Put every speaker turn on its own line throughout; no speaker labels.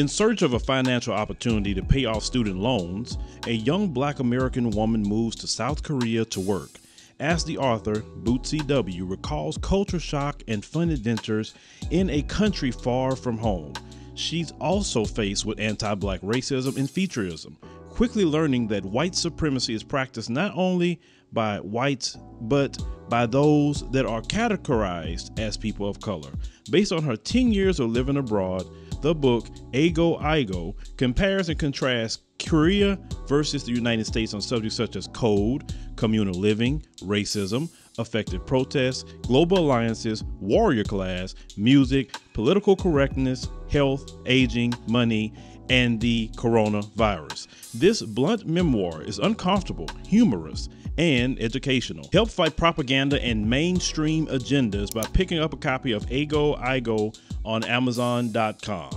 In search of a financial opportunity to pay off student loans, a young Black American woman moves to South Korea to work. As the author, Bootsy W. recalls culture shock and fun adventures in a country far from home. She's also faced with anti-Black racism and featureism, quickly learning that white supremacy is practiced not only by whites, but by those that are categorized as people of color. Based on her 10 years of living abroad, the book, Ago Igo, compares and contrasts Korea versus the United States on subjects such as code, communal living, racism, effective protests, global alliances, warrior class, music, political correctness, health, aging, money, and the coronavirus. This blunt memoir is uncomfortable, humorous, and educational. Help fight propaganda and mainstream agendas by picking up a copy of Ago Igo on Amazon.com.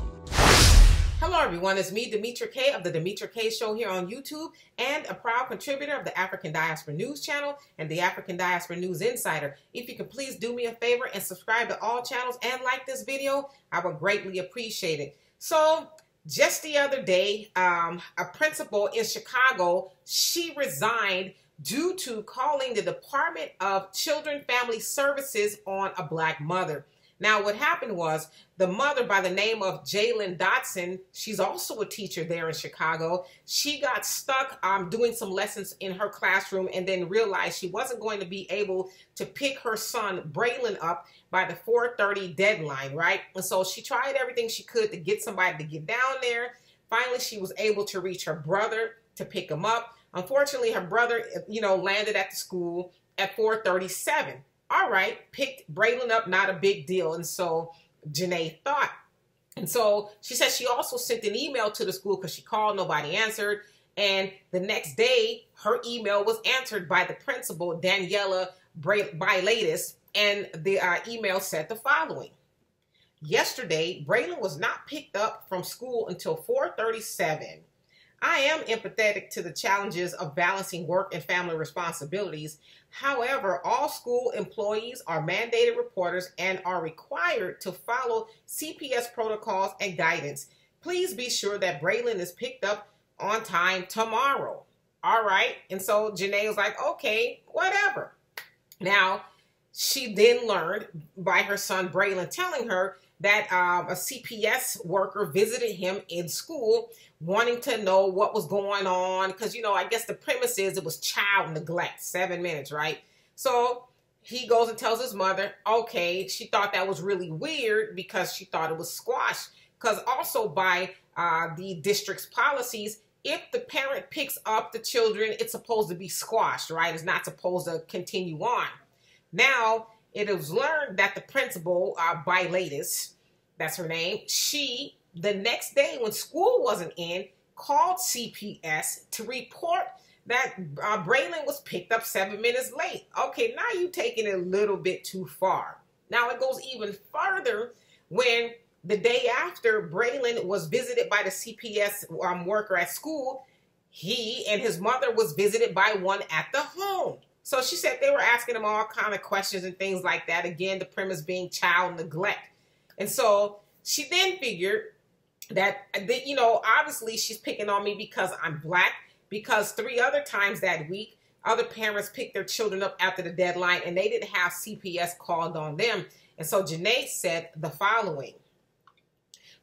Hello everyone, it's me, Demetra Kaye of the Demetra Kaye Show here on YouTube and a proud contributor of the African Diaspora News Channel and the African Diaspora News Insider. If you could please do me a favor and subscribe to all channels and like this video, I would greatly appreciate it. So, just the other day, a principal in Chicago, she resigned due to calling the Department of Children Family Services on a Black mother. Now, what happened was the mother by the name of Jalen Dotson, she's also a teacher there in Chicago. She got stuck doing some lessons in her classroom and then realized she wasn't going to be able to pick her son Braylon up by the 4:30 deadline, right? And so she tried everything she could to get somebody to get down there. Finally, she was able to reach her brother to pick him up. Unfortunately, her brother, landed at the school at 4:37. All right, picked Braylon up, not a big deal. And so Janae thought. And so she said she also sent an email to the school because she called, nobody answered. And the next day, her email was answered by the principal, Daniela Bilatis, and the email said the following. Yesterday, Braylon was not picked up from school until 4:37. I am empathetic to the challenges of balancing work and family responsibilities. However, all school employees are mandated reporters and are required to follow CPS protocols and guidance. Please be sure that Braylon is picked up on time tomorrow. All right. And so Janae was like, okay, whatever. Now, she then learned by her son Braylon telling her that a CPS worker visited him in school wanting to know what was going on. Because, I guess the premise is it was child neglect, 7 minutes, right? So he goes and tells his mother, okay, she thought that was really weird because she thought it was squashed. Because also by the district's policies, if the parent picks up the children, it's supposed to be squashed, right? It's not supposed to continue on. Now, it was learned that the principal, Bilatis, that's her name, she, the next day when school wasn't in, called CPS to report that Braylon was picked up 7 minutes late. Okay, now you're taking it a little bit too far. Now it goes even further when the day after Braylon was visited by the CPS worker at school, he and his mother was visited by one at the home. So she said they were asking him all kind of questions and things like that. Again, the premise being child neglect. And so she then figured that, obviously she's picking on me because I'm Black, because 3 other times that week, other parents picked their children up after the deadline and they didn't have CPS called on them. And so Janae said the following.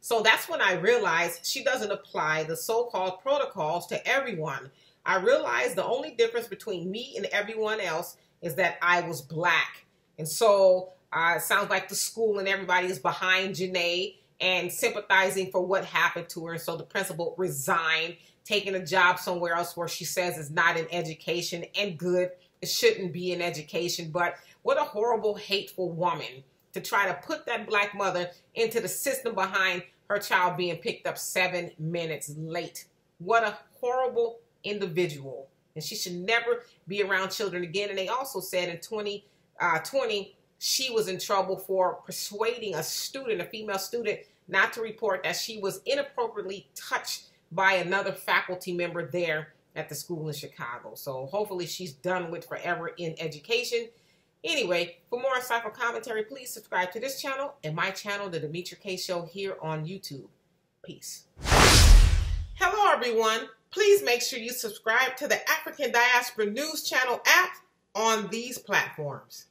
So that's when I realized she doesn't apply the so-called protocols to everyone. I realized the only difference between me and everyone else is that I was Black. And so it sounds like the school and everybody is behind Janae and sympathizing for what happened to her. So the principal resigned, taking a job somewhere else where she says is not in education, and good. It shouldn't be in education. But what a horrible, hateful woman to try to put that Black mother into the system behind her child being picked up 7 minutes late. What a horrible individual, and she should never be around children again. And they also said in 2020 she was in trouble for persuading a female student, not to report that she was inappropriately touched by another faculty member there at the school in Chicago. So hopefully she's done with forever in education. Anyway, for more insightful commentary, please subscribe to this channel and my channel, The Demetra Kaye Show, here on YouTube. Peace. Hello, everyone. Please make sure you subscribe to the African Diaspora News Channel app on these platforms.